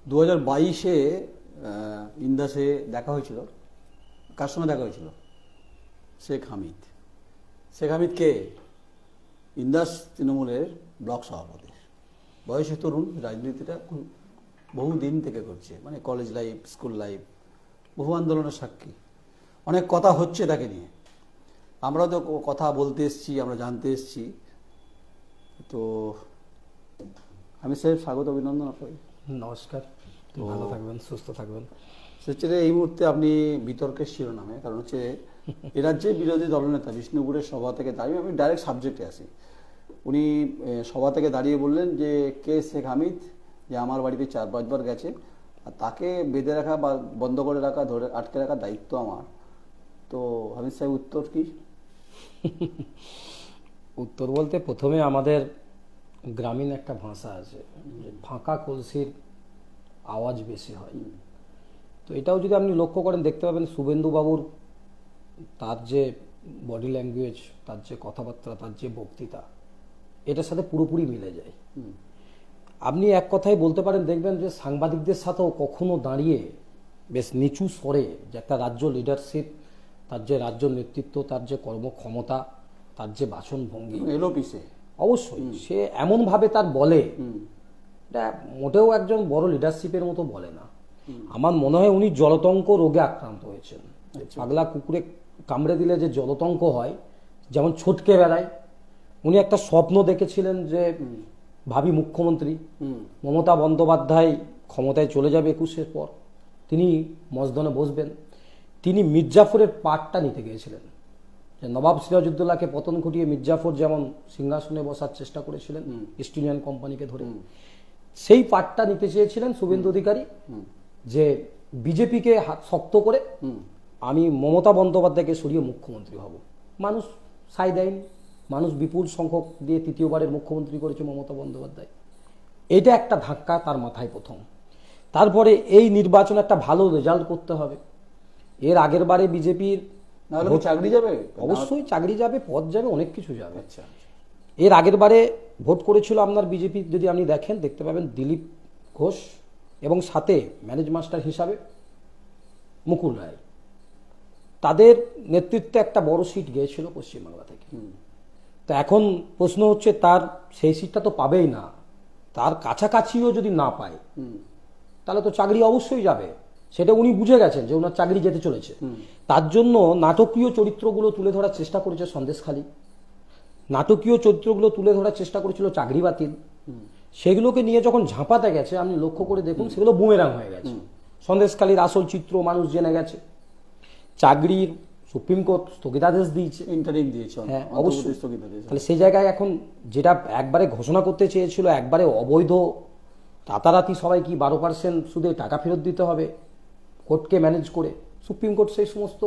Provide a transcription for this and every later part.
2022-এ ইন্দাসে দেখা হয়েছিল। কার সঙ্গে দেখা হয়েছিল? শেখ হামিদ। শেখ হামিদ কে? ইন্দাস তৃণমূলের ব্লক সভাপতি। বয়সে তরুণ, রাজনীতিটা বহু দিন থেকে করছে, মানে কলেজ লাইফ, স্কুল লাইফ, বহু আন্দোলনের সাক্ষী। অনেক কথা হচ্ছে তাকে নিয়ে, আমরাও তো কথা বলতে এসেছি, আমরা জানতে এসেছি। তো হামিদ সাহেব, স্বাগত, অভিনন্দন আপনাকে। নমস্কার, ভালো থাকবেন, সুস্থ থাকবেন। হচ্ছে এই মুহূর্তে আপনি বিতর্কের শিরোনামে, কারণ হচ্ছে এ রাজ্যে বিরোধী দলনেতা বিষ্ণুপুরের সভা থেকে দাঁড়িয়ে, আমি ডাইরেক্ট সাবজেক্টে আসি। উনি সভা থেকে দাঁড়িয়ে বললেন যে কে শেখ হামিদ, যে আমার বাড়িতে 4-5 বার গেছে, আর তাকে বেঁধে রাখা বা বন্ধ করে রাখা, ধরে আটকে রাখার দায়িত্ব আমার। তো হামিদ সাহেব, উত্তর কি? উত্তর বলতে প্রথমে আমাদের গ্রামীণ একটা ভাষা আছে, ফাঁকা কলসির আওয়াজ বেশি হয়। তো এটাও যদি আপনি লক্ষ্য করেন, দেখতে পাবেন শুভেন্দু বাবুর তার যে বডি ল্যাঙ্গুয়েজ, তার যে কথাবার্তা, তার যে বক্তৃতা, এটার সাথে পুরোপুরি মিলে যায়। আপনি এক কথায় বলতে পারেন, দেখবেন যে সাংবাদিকদের সাথেও কখনো দাঁড়িয়ে বেশ নিচু স্বরে যে একটা রাজ্য লিডারশিপ, তার যে রাজ্য নেতৃত্ব, তার যে কর্মক্ষমতা, তার যে বাচন ভঙ্গি, এলোপিসে অবশ্যই সে এমনভাবে তার বলে, এটা মোটেও একজন বড় লিডারশিপের মতো বলে না। আমার মনে হয় উনি জলতঙ্ক রোগে আক্রান্ত হয়েছেন। পাগলা কুকুরে কামড়ে দিলে যে জলতঙ্ক হয়, যেমন ছটকে বেড়ায়, উনি একটা স্বপ্ন দেখেছিলেন যে ভাবি মুখ্যমন্ত্রী মমতা বন্দ্যোপাধ্যায় ক্ষমতায় চলে যাবে 21-এর পর, তিনি মসদনে বসবেন। তিনি মির্জাফরের পাটটা নিতে গিয়েছিলেন, যে নবাব সিরাজউদ্দৌলাকে পতন ঘটিয়ে মির্জাফর যেমন সিংহাসনে বসার চেষ্টা করেছিলেন ইস্ট ইন্ডিয়ান কোম্পানিকে ধরে, সেই পাটটা নিতে চেয়েছিলেন শুভেন্দু অধিকারী, যে বিজেপিকে হাত শক্ত করে আমি মমতা বন্দ্যোপাধ্যায়কে সরিয়ে মুখ্যমন্ত্রী হব। মানুষ সাই দেয়নি, মানুষ বিপুল সংখ্যক দিয়ে তৃতীয়বারের মুখ্যমন্ত্রী করেছে মমতা বন্দ্যোপাধ্যায়। এটা একটা ধাক্কা তার মাথায় প্রথম। তারপরে এই নির্বাচনে একটা ভালো রেজাল্ট করতে হবে। এর আগের বারে বিজেপির চাকরি যাবে, অবশ্যই চাকরি যাবে, পদ যাবে, অনেক কিছু যাবে। এর আগের বারে ভোট করেছিল আপনার বিজেপি, যদি আপনি দেখেন দেখতে পাবেন দিলীপ ঘোষ এবং সাথে ম্যানেজ মাস্টার হিসাবে মুকুল রায়, তাদের নেতৃত্বে একটা বড় সিট গিয়েছিল পশ্চিমবাংলা থেকে। তো এখন প্রশ্ন হচ্ছে, তার সেই সিটটা তো পাবেই না, তার কাছাকাছিও যদি না পায় তাহলে তো চাকরি অবশ্যই যাবে। সেটা উনি বুঝে গেছেন যে ওনার চাকরি যেতে চলেছে। তার জন্য নাটকীয় চরিত্রগুলো তুলে ধরার চেষ্টা করেছে সন্দেশখালী, নাটকীয় চরিত্রগুলো তুলে ধরার চেষ্টা করেছিল চাকরি বাতিল। সেগুলোকে নিয়ে যখন ঝাঁপাতে গেছে, আপনি লক্ষ্য করে দেখুন, সেগুলো বুমেরাং হয়ে গেছে। সন্দেশখালীর আসল চিত্র মানুষ জেনে গেছে। চাকরির সুপ্রিম কোর্ট স্থগিতাদেশ দিয়েছে, ইন্টারিম দিয়েছে। হ্যাঁ, অবশ্যই। তাহলে সেই জায়গায় এখন যেটা একবারে ঘোষণা করতে চেয়েছিল, একবারে অবৈধ, রাতারাতি সবাই কি 12% সুদে টাকা ফেরত দিতে হবে কোর্টকে ম্যানেজ করে, সুপ্রিম কোর্ট সেই সমস্ত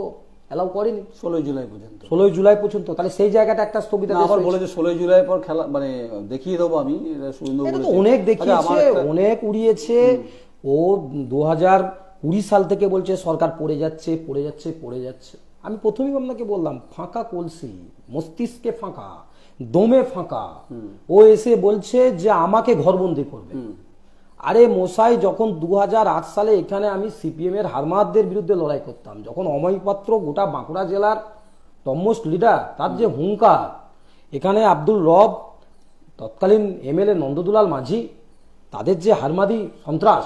অ্যালাউ করেনি 16 জুলাই পর্যন্ত। 16 জুলাই পর্যন্ত। তাহলে সেই জায়গাটা একটা স্থগিতাদেশ আবার বলে যে 16 জুলাই পর খেলা, মানে দেখিয়ে দেবো আমি। অনেক দেখিয়েছে, অনেক উড়িয়েছে। ও 2020 সাল থেকে বলছে সরকার পড়ে যাচ্ছে, পড়ে যাচ্ছে, পড়ে যাচ্ছে। আমি প্রথমেই আপনাকে বললাম, ফাঁকা কলসি, মস্তিষ্কে ফাঁকা, দমে ফাঁকা। ও এসে বলছে যে আমাকে ঘরবন্দি করবে। আরে মশাই, যখন 2008 সালে এখানে আমি সিপিএম এর হারমাদদের বিরুদ্ধে লড়াই করতাম, যখন অময় পাত্র গোটা বাঁকুড়া জেলার টপমোস্ট লিডার, তার যে হুঙ্কার, এখানে আব্দুল রব, তৎকালীন এমএলএ নন্দদুলাল মাঝি, তাদের যে হারমাদি সন্ত্রাস,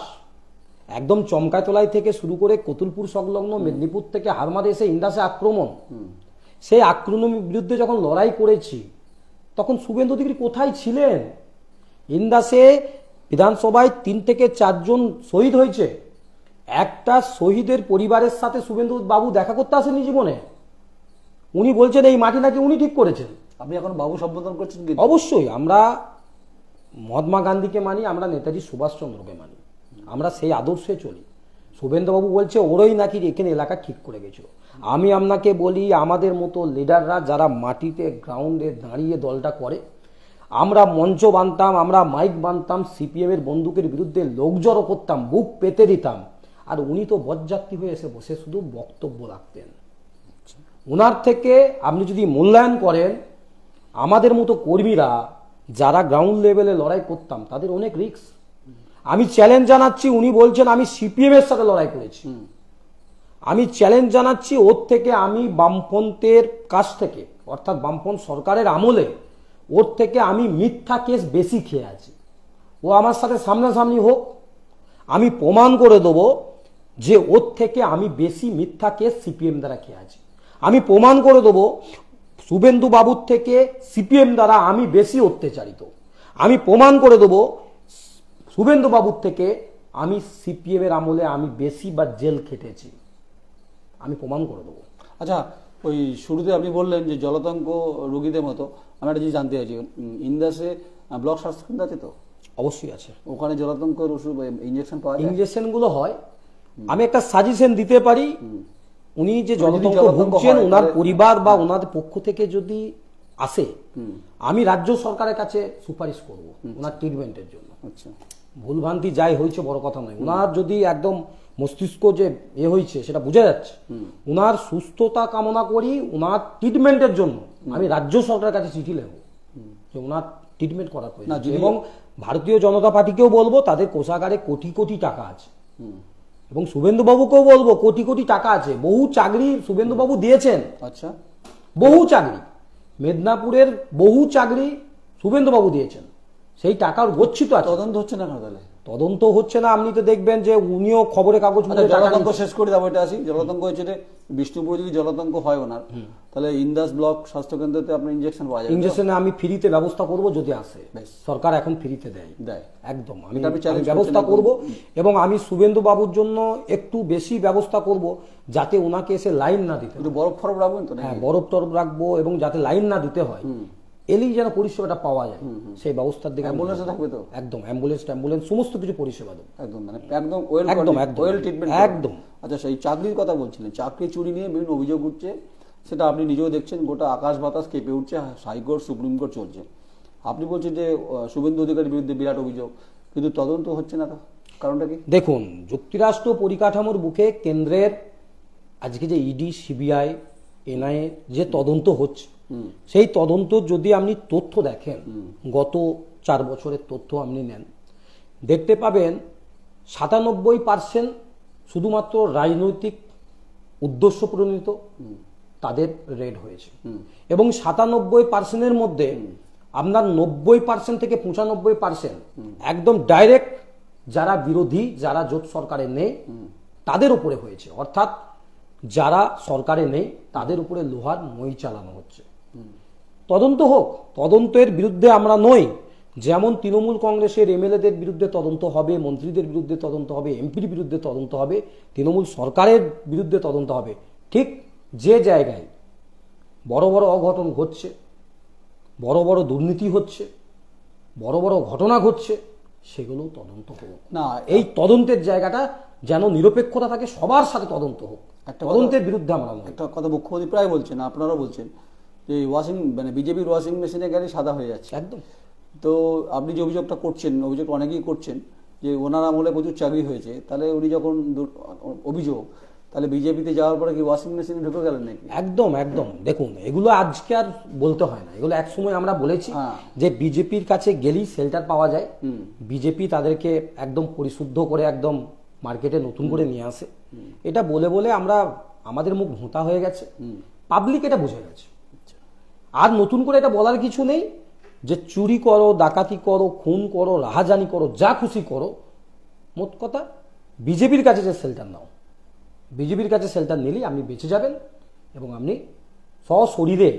একদম চমকাতলাই থেকে শুরু করে কতুলপুর সংলগ্ন মেদিনীপুর থেকে হারমাদে এসে ইন্দাসে আক্রমণ, সেই আক্রমণের বিরুদ্ধে যখন লড়াই করেছি, তখন শুভেন্দু অধিকারী কোথায় ছিলেন? ইন্দাসে বিধানসভায় 3 থেকে 4 জন শহীদ হয়েছে। একটা শহীদের পরিবারের সাথে শুভেন্দু বাবু দেখা করতে আসেননি জীবনে। উনি বলছেন এই মাটি নাকি উনি ঠিক করেছেন। আপনি এখন বাবু সম্বোধন করছেন? অবশ্যই আমরা মহাত্মা গান্ধীকে মানি, আমরা নেতাজি সুভাষচন্দ্রকে মানি, আমরা সেই আদর্শে চলি। শুভেন্দুবাবু বলছে ওরই নাকি এখানে এলাকা ঠিক করে গেছিল। আমি আপনাকে বলি, আমাদের মতো লিডাররা যারা মাটিতে গ্রাউন্ডে দাঁড়িয়ে দলটা করে, আমরা মঞ্চ বানতাম, আমরা মাইক বানতাম, সিপিএম এর বন্দুকের বিরুদ্ধে লোক জড়ো করতাম, বুক পেতে দিতাম। আর উনি তো বজ্জাতি হয়ে এসে বসে শুধু বক্তব্য রাখতেন। ওনার থেকে আপনি যদি মূল্যায়ন করেন, আমাদের মতো কর্মীরা যারা গ্রাউন্ড লেভেলে লড়াই করতাম, তাদের অনেক রিস্ক। আমি চ্যালেঞ্জ জানাচ্ছি, উনি বলছেন আমি সিপিএম এর সাথে লড়াই করেছি, আমি চ্যালেঞ্জ জানাচ্ছি ওর থেকে আমি বামপন্থের কাছ থেকে, অর্থাৎ বামপন্থ সরকারের আমলে ওর থেকে আমি মিথ্যা কেস বেশি খেয়ে আছি। ও আমার সাথে সামনাসামনি হোক, আমি প্রমাণ করে দেবো যে ওর থেকে আমি বেশি মিথ্যা কেস সিপিএম দ্বারা খেয়ে আছি। আমি প্রমাণ করে দেবো শুভেন্দু বাবুর থেকে সিপিএম দ্বারা আমি বেশি অত্যাচারিত। আমি প্রমাণ করে দেবো শুভেন্দু বাবুর থেকে আমি সিপিএম এর আমলে আমি বেশি বা জেল খেটেছি, আমি প্রমাণ করে দেবো। আচ্ছা, ওই শুরুতে আপনি বললেন যে জলাতঙ্ক রোগীদের মতো, আমি একটা জিনিস জানতে চাইছি, ইন্দাসে ব্লক স্বাস্থ্যকেন্দ্র আছে তো? অবশ্যই আছে। ওখানে জলাতঙ্কের ওষুধ ইঞ্জেকশন পাওয়া যায়? ইঞ্জেকশন গুলো হয়। আমি একটা সাজেশন দিতে পারি, উনি যে জলাতঙ্ক ভুগছেন ওনার পরিবার বা ওনাদের পক্ষ থেকে যদি আসে, আমি রাজ্য সরকারের কাছে সুপারিশ করব ওনার ট্রিটমেন্টের জন্য। আচ্ছা, ভুলভ্রান্তি যাই হয়েছে বড় কথা নয়, ওনার যদি একদম মস্তিষ্ক যে হয়েছে সেটা বোঝা যাচ্ছে, ওনার সুস্থতা কামনা করি, ওনার ট্রিটমেন্টের জন্য আমি রাজ্য সরকারের কাছে চিঠি লিখব যে ওনার ট্রিটমেন্ট করা প্রয়োজন। এবং ভারতীয় জনতা পার্টিকেও বলবো তাদের কোষাগারে কোটি কোটি টাকা আছে, এবং শুভেন্দু বাবুকেও বলবো কোটি কোটি টাকা আছে, বহু চাকরি শুভেন্দু বাবু দিয়েছেন। আচ্ছা, বহু চাকরি মেদিনীপুরের বহু চাকরি শুভেন্দু বাবু দিয়েছেন, সেই টাকার গচ্ছিত আছে। তদন্ত হচ্ছে না তাহলে? তদন্ত হচ্ছে না, আপনি তো দেখবেন যে উনিও খবরে কাগজ। জলাতঙ্ক শেষ করে দেবো, এটা আসি। জলাতঙ্ক হয়েছে বিষ্ণুপুরে যদি জলাতঙ্ক হয় ওনার, তাহলে ইন্দাস ব্লক স্বাস্থ্যকেন্দ্রতে আপনার ইঞ্জেকশন পাওয়া যায়? ইঞ্জেকশনে আমি ফ্রিতে ব্যবস্থা করব যদি আসে, সরকার এখন ফ্রিতে দেয় একদম, আমি ব্যবস্থা করব। এবং আমি শুভেন্দু বাবুর জন্য একটু বেশি ব্যবস্থা করব যাতে ওনাকে এসে লাইন না দিতে, বরফ ফরফ রাখবেন তো? হ্যাঁ, বরফ টরফ রাখবো, এবং যাতে লাইন না দিতে হয়, এলেই যেন পরিষেবাটা পাওয়া যায় সেই ব্যবস্থার দিকে। অ্যাম্বুলেন্স থাকবে তো? একদম, অ্যাম্বুলেন্স সমস্ত কিছু পরিষেবা দেবো একদম, মানে একদম ওয়েল ট্রিটমেন্ট একদম। আচ্ছা, সেই চাকরির কথা বলছিলেন, চাকরি চুরি নিয়ে বিভিন্ন অভিযোগ উঠছে, সেটা আপনি নিজেও দেখছেন, গোটা আকাশ বাতাস কেঁপে উঠছে, হাইকোর্ট সুপ্রিম কোর্ট চলছে। আপনি বলছেন যে শুভেন্দু অধিকারীর বিরুদ্ধে বিরাট অভিযোগ, কিন্তু তদন্ত হচ্ছে না, কারণটা কি? দেখুন, যুক্তরাষ্ট্র পরিকাঠামোর বুকে কেন্দ্রের আজকে যে ইডি, সিবিআই, এনআইএ যে তদন্ত হচ্ছে, সেই তদন্ত যদি আপনি তথ্য দেখেন, গত 4 বছরের তথ্য আপনি নেন, দেখতে পাবেন 97% শুধুমাত্র রাজনৈতিক উদ্দেশ্য প্রণীত তাদের রেড হয়েছে, এবং 97%-এর মধ্যে আপনার 90% থেকে 95% একদম ডাইরেক্ট যারা বিরোধী, যারা জোট সরকারে নেই তাদের উপরে হয়েছে। অর্থাৎ যারা সরকারে নেই তাদের উপরে লোহার মই চালানো হচ্ছে। তদন্ত হোক, তদন্তের বিরুদ্ধে আমরা নই। যেমন তৃণমূল কংগ্রেসের এমএলএদের বিরুদ্ধে তদন্ত হবে, মন্ত্রীদের বিরুদ্ধে তদন্ত হবে, এমপির বিরুদ্ধে তদন্ত হবে, তৃণমূল সরকারের বিরুদ্ধে তদন্ত হবে, ঠিক যে জায়গায় বড় বড় অঘটন ঘটছে, বড় বড় দুর্নীতি হচ্ছে, বড় বড় ঘটনা ঘটছে, সেগুলো তদন্ত হোক না। এই তদন্তের জায়গাটা যেন নিরপেক্ষতা থাকে, সবার সাথে তদন্ত হোক, তদন্তের বিরুদ্ধে আমরা নয়। একটা কথা মুখ্যমন্ত্রী প্রায় বলছেন, আপনারাও বলছেন, যে বিজেপির ওয়াশিং মেশিনে গেলে সাদা হয়ে যাচ্ছে। একদম। তো আপনি যে অভিযোগটা করছেন, অভিযোগ অনেকেই করছেন যে ওনার আমলে প্রচুর চাকরি হয়েছে, তাহলে উনি যখন অভিযোগ, তাহলে বিজেপিতে যাওয়ার পরে কি ওয়াশিং মেশিনে ঢুকে গেলেন নাকি? একদম একদম। দেখুন, এগুলো আজকে আর বলতে হয় না, এগুলো এক সময় আমরা বলেছি যে বিজেপির কাছে গেলেই শেল্টার পাওয়া যায়, বিজেপি তাদেরকে একদম পরিশুদ্ধ করে একদম মার্কেটে নতুন করে নিয়ে আসে। এটা বলে বলে আমরা আমাদের মুখ ভোঁতা হয়ে গেছে, পাবলিক এটা বুঝে গেছে। আর নতুন করে এটা বলার কিছু নেই যে চুরি করো, ডাকাতি করো, খুন করো, রাহাজানি করো, যা খুশি করো, মোট কথা বিজেপির কাছে যে শেল্টার নাও, বিজেপির কাছে শেল্টার নিলেই আপনি বেঁচে যাবেন এবং আপনি সশরীরে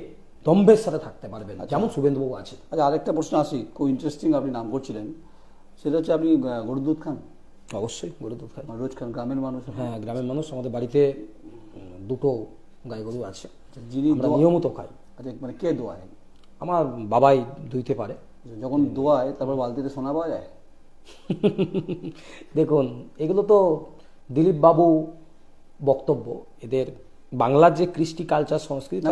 দম্ভের সাথে থাকতে পারবেন, যেমন শুভেন্দুবাবু আছে। আচ্ছা, আরেকটা প্রশ্ন আসি, খুব ইন্টারেস্টিং আপনি নাম করছিলেন, সেটা হচ্ছে আপনি গরুর দুধ খান? অবশ্যই গরুর দুধ খান, রোজ খান। গ্রামের মানুষ? হ্যাঁ, গ্রামের মানুষ। আমাদের বাড়িতে 2টো গাই গরু আছে, যিনি নিয়মিত খাই। আচ্ছা, মানে কে দোয়ায়? আমার বাবাই দুইতে পারে। যখন দোয়ায় তারপর বালতিতে সোনা পাওয়া যায়? দেখুন, এগুলো তো দিলীপ বাবু বক্তব্য, এদের বাংলার যে কৃষ্টি কালচার সংস্কৃতি।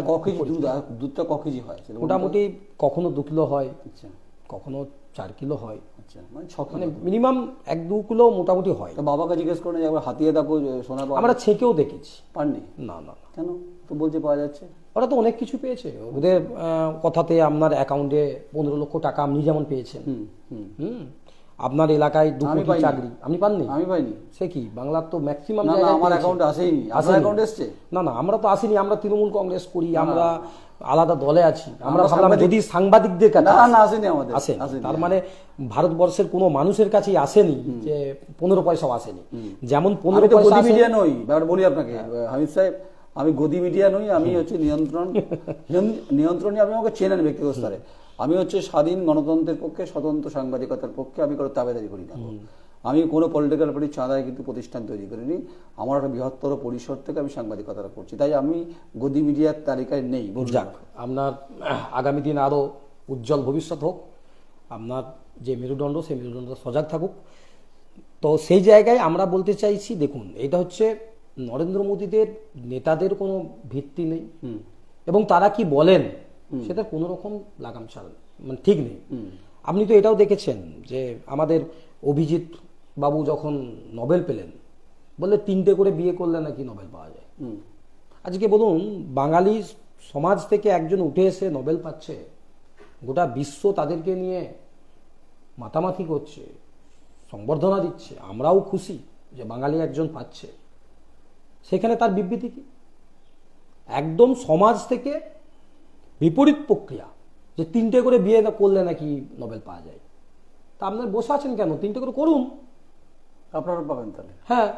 দুধটা ক কেজি হয়? মোটামুটি কখনো 2 কিলো হয়, কখনো 4 কিলো হয়, মানে মিনিমাম 1-2 কিলো মোটামুটি হয়। বাবাকে জিজ্ঞেস করে একবার হাতিয়ে দেখো সোনা পাওয়া? আমরা ছেকেও দেখেছি, পাননি? না না। কেন? তো বলতে পাওয়া যাচ্ছে। ওরা তো অনেক কিছু পেয়েছে, ওদের কথাতে আপনার অ্যাকাউন্টে 15 লক্ষ টাকা আপনি যেমন পেয়েছেন, আপনার এলাকায় 2 আমি কোটি পাইনি। চাকরি আপনি পাননি? আমি পাইনি। সে কি বাংলার তো ম্যাক্সিমাম না না, জায়গায় আমার পেয়েছে। অ্যাকাউন্টে আসেনি। আপনার আসেনি। অ্যাকাউন্টে এসছে? না না, আমরা তো আসিনি, আমরা তৃণমূল কংগ্রেস করি, আমরা আলাদা দলে আছি। আমরা আমরা ভাবলাম সাংবাদিক- যদি সাংবাদিকদের কাছে না না, আসেনি আমাদের। আসেনি, আসেনি। তার মানে ভারতবর্ষের কোনো মানুষের কাছেই আসেনি যে 15 পয়সাও আসেনি। যেমন আমি 15 তো পয়সা গদি আসে- মিডিয়া নই, ব্যাপার বলি আপনাকে হামিদ সাহেব, আমি গদি মিডিয়া নই, আমি হচ্ছে নিয়ন্ত্রণই, আপনি আমাকে চেনেন ব্যক্তিগত স্তরে। আমি হচ্ছে স্বাধীন গণতন্ত্রের পক্ষে, স্বতন্ত্র সাংবাদিকতার পক্ষে, আমি কোনো তাবেদারি করি না। আমি কোনো পলিটিক্যাল পার্টির চাঁদায় কিন্তু প্রতিষ্ঠান তৈরি করিনি। আমার একটা বৃহত্তর পরিসর থেকে আমি সাংবাদিকতা করছি, তাই আমি গদি মিডিয়ার তালিকায় নেই। যাক, আপনার আগামী দিন আরো উজ্জ্বল ভবিষ্যৎ হোক, আপনার যে মেরুদণ্ড সেই মেরুদণ্ড সজাগ থাকুক। তো সেই জায়গায় আমরা বলতে চাইছি, দেখুন এটা হচ্ছে নরেন্দ্র মোদীদের নেতাদের কোনো ভিত্তি নেই, এবং তারা কি বলেন সেটা কোনো রকম লাগাম ছাড় মানে ঠিক নেই। আপনি তো এটাও দেখেছেন যে আমাদের অভিজিৎ বাবু যখন নোবেল পেলেন, বললে 3টে করে বিয়ে করলে নাকি নোবেল পাওয়া যায়। আজকে বলুন, বাঙালি সমাজ থেকে একজন উঠে এসে নোবেল পাচ্ছে, গোটা বিশ্ব তাদেরকে নিয়ে মাতামাতি করছে, সংবর্ধনা দিচ্ছে, আমরাও খুশি যে বাঙালি একজন পাচ্ছে। সেখানে তার বিবৃতি কি? একদম সমাজ থেকে বিপরীত প্রক্রিয়া, যে 3টে করে বিয়ে করলে নাকি নোবেল পাওয়া যায়। তা আপনার বসে আছেন কেন? 3টে করে করুন, আপনারা পাবেন তাহলে। হ্যাঁ,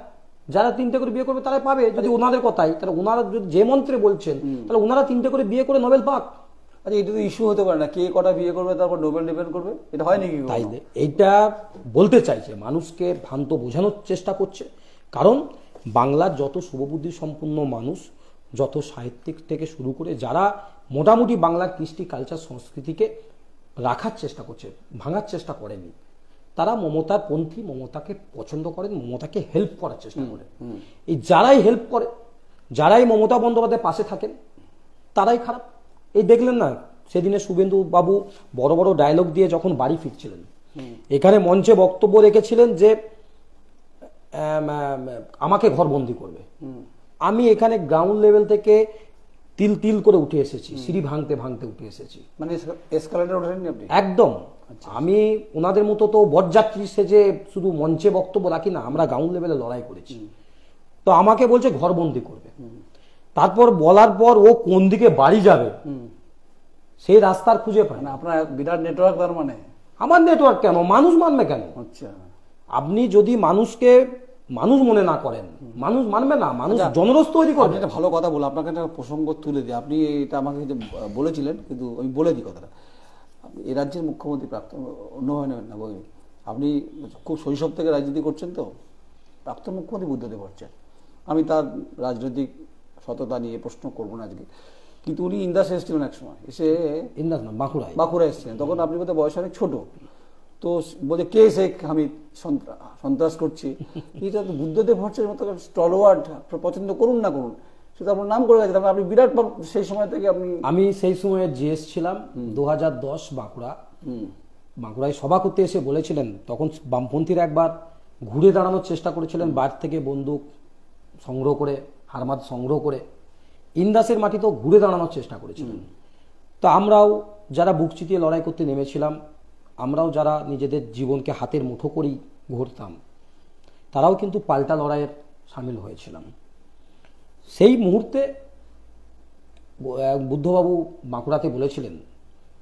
যারা 3টে করে বিয়ে করবে তারা পাবে। যদি ওনাদের কথাই, তাহলে ওনারা যদি যে মন্ত্রে বলছেন, তাহলে ওনারা 3টে করে বিয়ে করে নোবেল পাক। আচ্ছা, এটা তো ইস্যু হতে পারে না, কে কটা বিয়ে করবে তারপর নোবেল ডিপেন্ড করবে, এটা হয় নাকি? তাই এইটা বলতে চাইছে, মানুষকে ভ্রান্ত বোঝানোর চেষ্টা করছে। কারণ বাংলার যত শুভবুদ্ধি সম্পন্ন মানুষ, যত সাহিত্যিক থেকে শুরু করে যারা মোটামুটি বাংলার কৃষ্টি কালচার সংস্কৃতিকে রাখার চেষ্টা করছে, ভাঙার চেষ্টা করেনি, তারা মমতার পন্থী, মমতাকে পছন্দ করেন, মমতাকে হেল্প করার চেষ্টা করেন। এই যারাই হেল্প করে, যারাই মমতা বন্দ্যোপাধ্যায়ের পাশে থাকেন, তারাই খারাপ। এই দেখলেন না সেদিনে শুভেন্দু বাবু বড় বড় ডায়লগ দিয়ে যখন বাড়ি ফিরছিলেন, এখানে মঞ্চে বক্তব্য রেখেছিলেন যে আমাকে ঘরবন্দি করবে। আমি এখানে গ্রাউন্ড লেভেল থেকে তিল তিল করে উঠে এসেছি, সিঁড়ি ভাঙতে ভাঙতে উঠে এসেছি, মানে এসকালেটর ওঠেননি আপনি? একদম। আমি ওনাদের মতো তো বরযাত্রী সেজে শুধু মঞ্চে বক্তব্য রাখি না, আমরা গ্রাউন্ড লেভেলে লড়াই করেছি। তো আমাকে বলছে ঘরবন্দি করবে। তারপর বলার পর ও কোন দিকে বাড়ি যাবে সেই রাস্তার খুঁজে পায় না। মানে আপনার বিরাট নেটওয়ার্ক, তার মানে? আমার নেটওয়ার্ক কেন, মানুষ মানবে কেন? আচ্ছা, আপনি যদি মানুষকে মানুষ মনে না করেন, মানুষ মানবে না, মানুষ জনরস তৈরি আপনি করবে। একটা ভালো কথা বলে, আপনাকে একটা প্রসঙ্গ তুলে দিই। আপনি এটা আমাকে কিন্তু বলেছিলেন, কিন্তু আমি বলে দিই কথাটা। এই রাজ্যের মুখ্যমন্ত্রী প্রাক্তন, অন্য হয় না, আপনি খুব শৈশব থেকে রাজনীতি করছেন, তো প্রাক্তন মুখ্যমন্ত্রী বুদ্ধদেব ভট্টাচার্য। আমি তার রাজনৈতিক সততা নিয়ে প্রশ্ন করবো না আজকে, কিন্তু উনি ইন্দাসে এসেছিলেন এক সময়, এসে ইন্দাস না, বাঁকুড়ায়। বাঁকুড়া এসেছিলেন, তখন আপনি বোধহয় বয়স অনেক ছোট। তো বলছে কে শেখ হামিদ সন্ত্রাস করছে। এটা তো বুদ্ধদেব ভট্টাচার্যের মতো স্টলওয়ার্ড, পছন্দ করুন না করুন, সেটা আপনার নাম করে গেছে। আপনি বিরাট সেই সময় থেকে আপনি। আমি সেই সময় জিএস ছিলাম 2010 বাঁকুড়া। বাঁকুড়ায় সভা করতে এসে বলেছিলেন, তখন বামপন্থীরা একবার ঘুরে দাঁড়ানোর চেষ্টা করেছিলেন, বাইরে থেকে বন্দুক সংগ্রহ করে, হারমাদ সংগ্রহ করে ইন্দাসের মাটিতেও ঘুরে দাঁড়ানোর চেষ্টা করেছিলেন। তো আমরাও যারা বুক চিতিয়ে লড়াই করতে নেমেছিলাম, আমরাও যারা নিজেদের জীবনকে হাতের মুঠো করেই ঘুরতাম, তারাও কিন্তু পাল্টা লড়াইয়ের সামিল হয়েছিলাম। সেই মুহূর্তে বুদ্ধবাবু বাঁকুড়াতে বলেছিলেন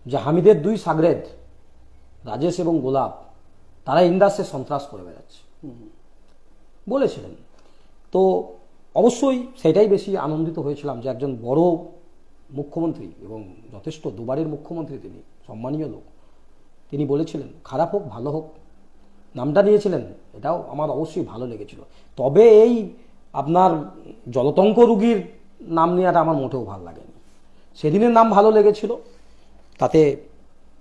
যে হামিদের 2 সাগরেদ রাজেশ এবং গোলাপ, তারা ইন্দাসে সন্ত্রাস করে বেড়াচ্ছে বলেছিলেন। তো অবশ্যই সেটাই বেশি আনন্দিত হয়েছিলাম যে একজন বড় মুখ্যমন্ত্রী এবং যথেষ্ট দুবারের মুখ্যমন্ত্রী, তিনি সম্মানীয় লোক, তিনি বলেছিলেন খারাপ হোক ভালো হোক, নামটা নিয়েছিলেন, এটাও আমার অবশ্যই ভালো লেগেছিল। তবে এই আপনার জলতঙ্ক রুগীর নাম নেওয়াটা আমার মোটেও ভালো লাগেনি। সেদিনের নাম ভালো লেগেছিল, তাতে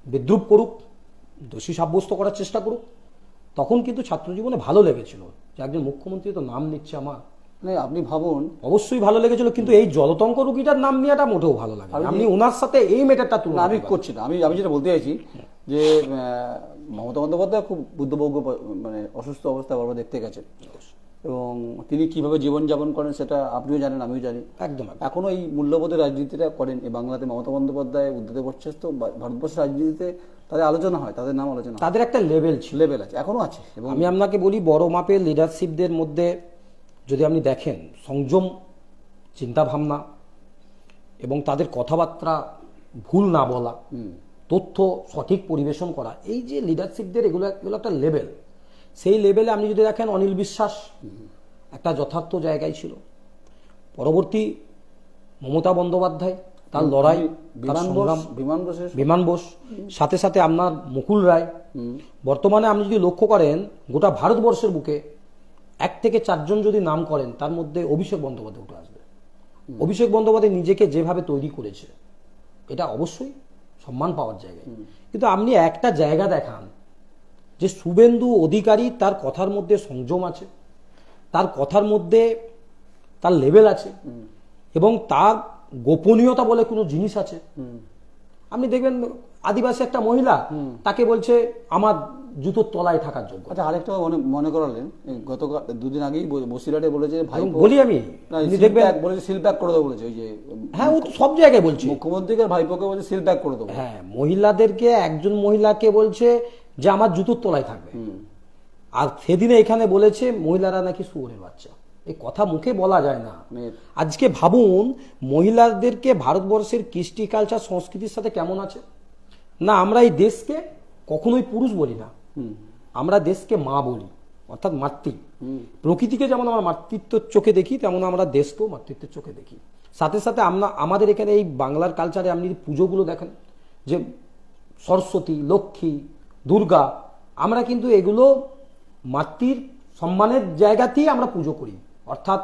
বিদ্রুপ করুক, দোষী সাব্যস্ত করার চেষ্টা করুক, তখন কিন্তু ছাত্র জীবনে ভালো লেগেছিল যে একজন মুখ্যমন্ত্রী তো নাম নিচ্ছে আমার। মানে আপনি ভাবুন, অবশ্যই ভালো লেগেছিল, কিন্তু এই জলতঙ্ক রুগীটার নাম নেওয়াটা মোটেও ভালো লাগে। আপনি ওনার সাথে এই মেটারটা তুলনা আমি করছি না, আমি যেটা বলতে চাইছি যে মমতা বন্দ্যোপাধ্যায় খুব বুদ্ধবজ্ঞ, মানে অসুস্থ অবস্থায় বারবার দেখতে গেছেন, এবং তিনি কিভাবে জীবনযাপন করেন সেটা আপনিও জানেন, আমিও জানি। একদম এখনো এই মূল্যবোধের রাজনীতিটা করেন এই বাংলাতে। মমতা বন্দ্যোপাধ্যায় উদ্ধৃত করছে, তো ভারতবর্ষের রাজনীতিতে তাদের আলোচনা হয়, তাদের নাম আলোচনা হয়, তাদের একটা লেভেল ছিল, লেভেল আছে, এখনো আছে। এবং আমি আপনাকে বলি, বড় মাপের লিডারশিপদের মধ্যে যদি আপনি দেখেন, সংযম, চিন্তাভাবনা এবং তাদের কথাবার্তা ভুল না বলা, তথ্য সঠিক পরিবেশন করা, এই যে লিডারশিপদের এগুলো একটা লেভেল। সেই লেভেলে আপনি যদি দেখেন, অনিল বিশ্বাস একটা যথার্থ জায়গায় ছিল। পরবর্তী মমতা বন্দ্যোপাধ্যায়, তার লড়াই, তার সংগ্রাম, বিমান বোস, সাথে সাথে আপনার মুকুল রায়। বর্তমানে আপনি যদি লক্ষ্য করেন, গোটা ভারতবর্ষের বুকে 1 থেকে 4 জন যদি নাম করেন, তার মধ্যে অভিষেক বন্দ্যোপাধ্যায় উঠে আসবে। অভিষেক বন্দ্যোপাধ্যায় নিজেকে যেভাবে তৈরি করেছে, এটা অবশ্যই সম্মান পাওয়ার জায়গায়। কিন্তু আপনি একটা জায়গা দেখান যে শুভেন্দু অধিকারী, তার কথার মধ্যে সংযম আছে, তার কথার মধ্যে তার লেভেল আছে, এবং তার গোপনীয়তা বলে কোনো জিনিস আছে। আপনি দেখবেন আদিবাসী একটা মহিলা, তাকে বলছে আমার জুতোর তলায় থাকার যোগ্য। আচ্ছা, আরেকটা মনে করালেন, গতকাল 2 দিন আগেই বসিরহাটে বলেছে, ভাই বলি আমি, দেখবেন বলেছে সিল প্যাক করে দেবো বলেছে। ওই যে হ্যাঁ, ও সব জায়গায় বলছে, মুখ্যমন্ত্রীকে ভাইপোকে বলছে সিল প্যাক করে দেবো। হ্যাঁ, মহিলাদেরকে, একজন মহিলাকে বলছে যে আমার জুতোর তলায় থাকবে। আর সেদিনে এখানে বলেছে মহিলারা নাকি শুয়োরের বাচ্চা। এই কথা মুখে বলা যায় না। আজকে ভাবুন, মহিলাদেরকে ভারতবর্ষের কৃষ্টি কালচার সংস্কৃতির সাথে কেমন আছে না। আমরা এই দেশকে কখনোই পুরুষ বলি না, আমরা দেশকে মা বলি, অর্থাৎ মাতৃ। প্রকৃতিকে যেমন আমরা মাতৃত্বের চোখে দেখি, তেমন আমরা দেশকেও মাতৃত্বের চোখে দেখি। সাথে সাথে আমাদের এখানে এই বাংলার কালচারে আপনি পুজোগুলো দেখেন, যে সরস্বতী, লক্ষ্মী, দুর্গা, আমরা কিন্তু এগুলো মাতৃর সম্মানের জায়গাতেই আমরা পুজো করি। অর্থাৎ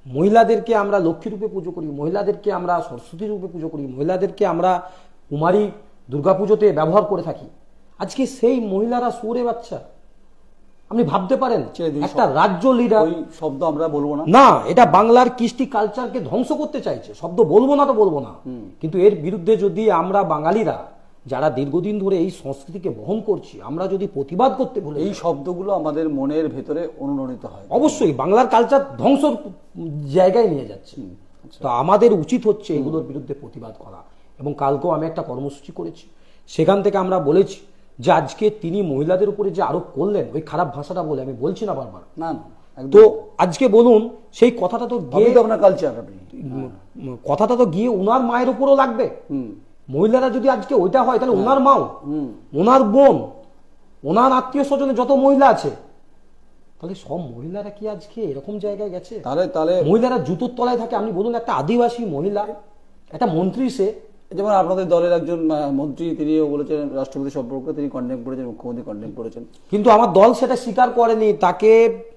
মহিলাদেরকে আমরা লক্ষ্মী রূপে পুজো করি, মহিলাদেরকে আমরা সরস্বতী রূপে পুজো করি, মহিলাদেরকে আমরা কুমারী দুর্গাপুজোতে ব্যবহার করে থাকি। আজকে সেই মহিলারা শুয়োরের বাচ্চা। আপনি ভাবতে পারেন, একটা রাজ্য লিডার, ওই শব্দ আমরা বলবো না, না, এটা বাংলার কৃষ্টি কালচারকে ধ্বংস করতে চাইছে। শব্দ বলবো না তো বলবো না, কিন্তু এর বিরুদ্ধে যদি আমরা বাঙালিরা, যারা দীর্ঘদিন ধরে এই সংস্কৃতিকে বহন করছি, আমরা যদি প্রতিবাদ করতে ভুলে, এই শব্দগুলো আমাদের মনের ভেতরে অনুরণিত হয়, অবশ্যই বাংলার কালচার ধ্বংসর জায়গায় নিয়ে যাচ্ছে। তো আমাদের উচিত হচ্ছে এগুলোর বিরুদ্ধে প্রতিবাদ করা। এবং কালকেও আমি একটা কর্মসূচি করেছি, সেখান থেকে আমরা বলেছি যে আজকে তিনি মহিলাদের উপরে যে আরোপ করলেন, ওই খারাপ ভাষাটা বলে, আমি বলছি না বারবার, না, তো আজকে বলুন, সেই কথাটা তো গিয়ে আপনার কালচার, কথাটা তো গিয়ে উনার মায়ের উপরও লাগবে। মহিলারা যদি আজকে ওইটা হয়, তাহলে ওনার মাও, ওনার বোন, ওনার আত্মীয় স্বজনে যত মহিলা আছে, তাহলে সব মহিলারা কি আজকে এরকম জায়গায় গেছে? তাহলে মহিলারা জুতোর তলায় থাকে। আপনি বলুন, একটা আদিবাসী মহিলা, একটা মন্ত্রী, সে যেমন আপনাদের দলের একজন মন্ত্রী, তিনিও বলেছেন রাষ্ট্রপতি সম্পর্কে তিনি কন্ডেম করেছেন, মুখ্যমন্ত্রী কন্ডেম করেছেন, কিন্তু আমার দল সেটা স্বীকার করেনি, তাকে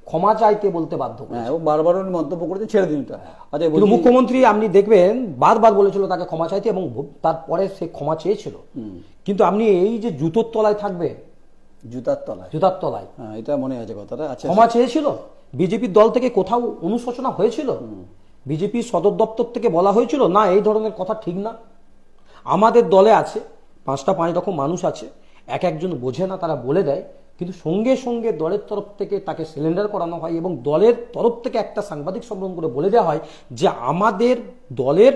ক্ষমা চাইতে বলতে বাধ্য করে, এবং বারবার মন্তব্য করেছে ছেড়ে দিন এটা। আচ্ছা, কিন্তু মুখ্যমন্ত্রী আপনি দেখবেন বারবার বলেছিল তাকে ক্ষমা চাইতে, এবং তারপরে সে ক্ষমা চেয়েছিল। কিন্তু আপনি এই যে জুতোর তলায় থাকবে, জুতার তলায়, হ্যাঁ, এটা মনে আছে কথাটা। আচ্ছা, ক্ষমা চেয়েছিল, বিজেপির দল থেকে কোথাও অনুশোচনা হয়েছিল? বিজেপির সদর দপ্তর থেকে বলা হয়েছিল না এই ধরনের কথা ঠিক না? আমাদের দলে আছে 5 রকম মানুষ আছে, একজন বোঝে না, তারা বলে দেয়, কিন্তু সঙ্গে সঙ্গে দলের তরফ থেকে তাকে সিলিন্ডার করানো হয়, এবং দলের তরফ থেকে একটা সাংবাদিক সম্মেলন করে বলে দেওয়া হয় যে আমাদের দলের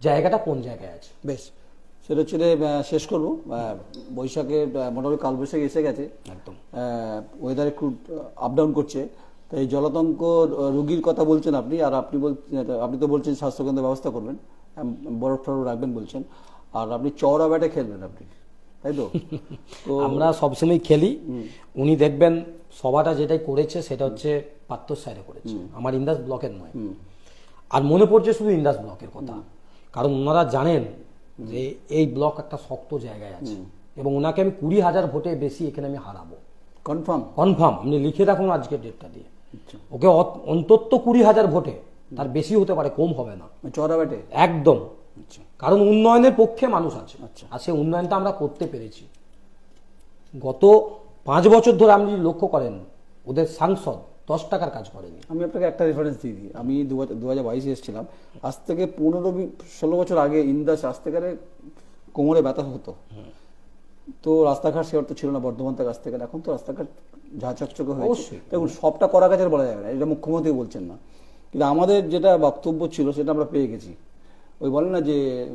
জায়গাটা কোন জায়গায় আছে। বেশ, সেটা হচ্ছে শেষ করবো। বৈশাখে মোটামুটি কালবৈশাখী এসে গেছে, একদম ওয়েদার একটু আপ ডাউন করছে। তো এই জলাতঙ্ক রোগীর কথা বলছেন আপনি, আর আপনি তো বলছেন স্বাস্থ্যকেন্দ্রের ব্যবস্থা করবেন, বরফ টরফ রাখবেন বলছেন, আর আপনি চওড়া ব্যাটে খেলবেন আপনি, তাই তো? তো আমরা সবসময় খেলি। উনি দেখবেন সভাটা যেটাই করেছে সেটা হচ্ছে পাত্র স্যারে করেছে, আমার ইন্দাস ব্লকের নয়। আর মনে পড়ছে শুধু ইন্দাস ব্লকের কথা, কারণ ওনারা জানেন যে এই ব্লক একটা শক্ত জায়গায় আছে, এবং ওনাকে আমি 20,000 ভোটে বেশি এখানে আমি হারাবো, কনফার্ম। আপনি লিখে রাখুন আজকের ডেটটা দিয়ে, ওকে অন্তত 20,000 ভোটে, তার বেশি হতে পারে, কম হবে না, চওড়া ব্যাটে একদম। কারণ উন্নয়নের পক্ষে মানুষ আছে, আর সেই উন্নয়নটা আমরা করতে পেরেছি। গত 5 বছর ধরে আপনি লক্ষ্য করেন, ওদের সাংসদ 10 টাকার কাজ করেনি। আমি আপনাকে একটা রেফারেন্স দিয়ে দিই, আমি 2022 এসেছিলাম, আজ থেকে 15-16 বছর আগে ইন্দাস রাস্তাঘাটে কোমরে ব্যথা হতো, তো রাস্তাঘাট সে অর্থ ছিল না, বর্ধমান থেকে আসতে গেলে। এখন তো রাস্তাঘাট ঝা চকচকে হয়েছে। অবশ্যই। দেখুন সবটা করা গেছে বলা যাবে না, এটা মুখ্যমন্ত্রী বলছেন না, কিন্তু আমাদের যেটা বক্তব্য ছিল সেটা আমরা পেয়ে গেছি। ওই বলে না যে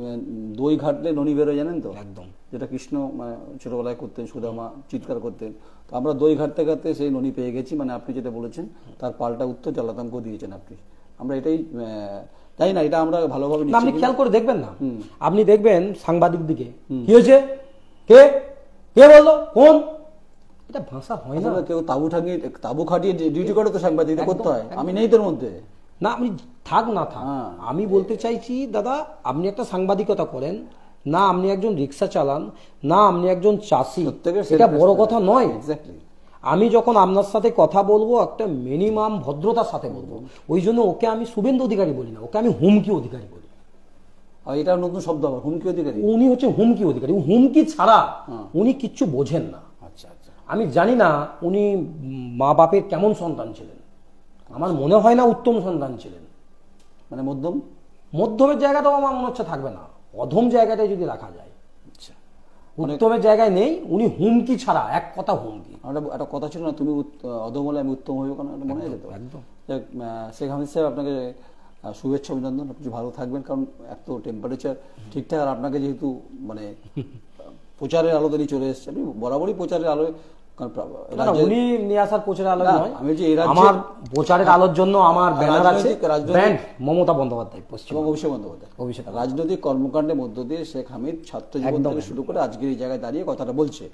দই ঘাটলে ননি বেরোয়, জানেন তো, একদম। যেটা কৃষ্ণ মানে ছোটবেলায় করতেন, সুদামা চিৎকার করতেন, তো আমরা দই ঘাটতে ঘাটতে সেই ননি পেয়ে গেছি। মানে আপনি যেটা বলেছেন তার পাল্টা উত্তর জলাতঙ্ক দিয়েছেন আপনি। আমরা এটাই জানি না, এটা আমরা ভালোভাবে না, নিচ্ছি আপনি কিনা। খেয়াল করে দেখবেন না, আপনি দেখবেন সাংবাদিক দিকে কি হয়েছে, কে কে বললো, কোন, এটা ভাষা হয় না। আসলে কেউ তাবু খাটিয়ে ডিউটি করে তো সাংবাদিকদের করতে হয়, আমি নেই তোর মধ্যে। না, আপনি থাক না থাক, হ্যাঁ। আমি বলতে চাইছি দাদা, আপনি একটা সাংবাদিকতা করেন না, আপনি একজন রিক্সা চালান না, আপনি একজন চাষি, প্রত্যেকের এটা self বড় respect। কথা নয়। Exactly। আমি যখন আপনার সাথে কথা বলবো একটা মিনিমাম ভদ্রতার সাথে বলবো, ওই জন্য ওকে আমি শুভেন্দু অধিকারী বলি না, ওকে আমি হুমকি অধিকারী বলি। আর এটা নতুন শব্দ আবার, হুমকি অধিকারী। উনি হচ্ছে হুমকি অধিকারী, হুমকি ছাড়া উনি কিচ্ছু বোঝেন না। আচ্ছা আচ্ছা। আমি জানি না উনি মা বাপের কেমন সন্তান ছিলেন, আমার মনে হয় না উত্তম সন্তান ছিলেন। মানে মধ্যম। মধ্যমের জায়গাটাও আমার মনে হচ্ছে থাকবে না, অধম জায়গাটায় যদি রাখা যায়। আচ্ছা। উত্তমের জায়গায় নেই, উনি হুমকি ছাড়া এক কথা হুমকি। একটা কথা ছিল না, তুমি অধম হলে আমি উত্তম হইব কেন, এটা মনে হয় যেত। একদম। যাক, শেখ হামিদ সাহেব আপনাকে শুভেচ্ছা অভিনন্দন, আপনি ভালো থাকবেন, কারণ এত টেম্পারেচার ঠিকঠাক। আর আপনাকে যেহেতু মানে প্রচারের আলো তিনি চলে এসেছেন, আপনি বরাবরই প্রচারের আলোয়, কারণ না, উনি নিয়ে আসার প্রচারের আলো না, নয়, আমি যে এই রাজ্যে- আমার প্রচারের আলোর জন্য আমার ব্যানার আছে, রাজনৈতিক- ব্র্যান্ড মমতা বন্দ্যোপাধ্যায় পশ্চিম এবং অভিষেক বন্দ্যোপাধ্যায়। অভিষেক। রাজনৈতিক কর্মকাণ্ডের মধ্য দিয়ে শেখ হামিদ ছাত্র জীবন থেকে শুরু করে আজকের এই জায়গায় দাঁড়িয়ে কথাটা বলছে।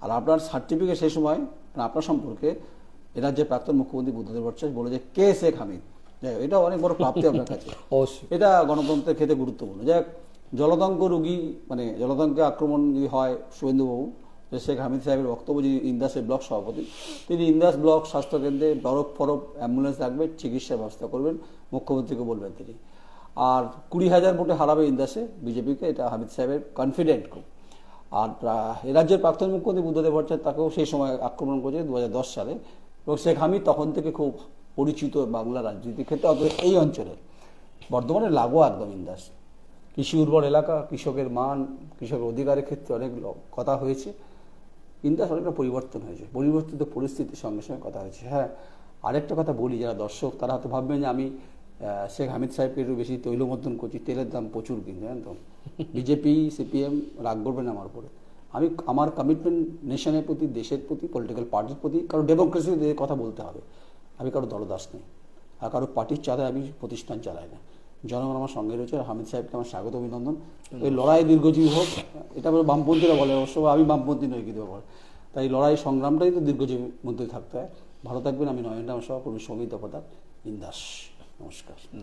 আর আপনার সার্টিফিকেট সেই সময় মানে আপনার সম্পর্কে এ রাজ্যের প্রাক্তন মুখ্যমন্ত্রী বুদ্ধদেব ভট্টাচার্য বলে যে কে শেখ হামিদ, যাই হোক, এটা অনেক বড় প্রাপ্তি আপনার কাছে। অবশ্যই। এটা গণতন্ত্রের ক্ষেত্রে গুরুত্বপূর্ণ। যাই হোক, জলতঙ্ক রোগী মানে জলতঙ্কে আক্রমণ যদি হয়, শুভেন্দুবাবু, শেখ হামিদ সাহেবের বক্তব্য, যিনি ইন্দাসের ব্লক সভাপতি, তিনি ইন্দাস ব্লক স্বাস্থ্যকেন্দ্রে বরফ অ্যাম্বুলেন্স রাখবেন, চিকিৎসার ব্যবস্থা করবেন, মুখ্যমন্ত্রীকে বলবেন তিনি। আর 20,000 ভোটে হারাবে ইন্দাসে বিজেপিকে, এটা হামিদ সাহেবের কনফিডেন্ট খুব। আর এ রাজ্যের প্রাক্তন মুখ্যমন্ত্রী বুদ্ধদেব ভট্টাচার্য, তাকেও সেই সময় আক্রমণ করেছে 2010 সালে, এবং শেখ হামিদ তখন থেকে খুব পরিচিত বাংলা রাজনীতির ক্ষেত্রে, অত এই অঞ্চলের বর্ধমানে লাগোয়া একদম ইন্দাস, কৃষি উর্বর এলাকা, কৃষকের মান, কৃষকের অধিকারের ক্ষেত্রে অনেক কথা হয়েছে। ইন্দাস অনেকটা পরিবর্তন হয়েছে, পরিবর্তিত পরিস্থিতির সঙ্গে সঙ্গে কথা হয়েছে। হ্যাঁ, আরেকটা কথা বলি, যারা দর্শক তারা হয়তো ভাববেন যে আমি শেখ হামিদ সাহেবকে একটু বেশি তৈলমর্দন করছি, তেলের দাম প্রচুর কিন্তু, জানেন তো, বিজেপি সিপিএম রাগ করবেন আমার উপরে। আমি আমার কমিটমেন্ট নেশনের প্রতি, দেশের প্রতি, পলিটিক্যাল পার্টির প্রতি, কারণ ডেমোক্রেসিতে কথা বলতে হবে। আমি কারো দলদাস নেই, আর কারো পার্টির চাঁদায় আমি প্রতিষ্ঠান চালাই না। জনগণ আমার সঙ্গে রয়েছে, আর হামিদ সাহেবকে আমার স্বাগত অভিনন্দন। এই লড়াই দীর্ঘজীবী হোক, এটা বামপন্থীরা বলে, অবশ্য আমি বামপন্থী নই কিন্তু ব্যাপার, তাই লড়াই সংগ্রামটাই তো দীর্ঘজীবীর মধ্যে থাকতে হয়। ভালো থাকবেন। আমি নয়নরাম সহকর্মী সৌমিত পদার, ইন্দাস। নমস্কার।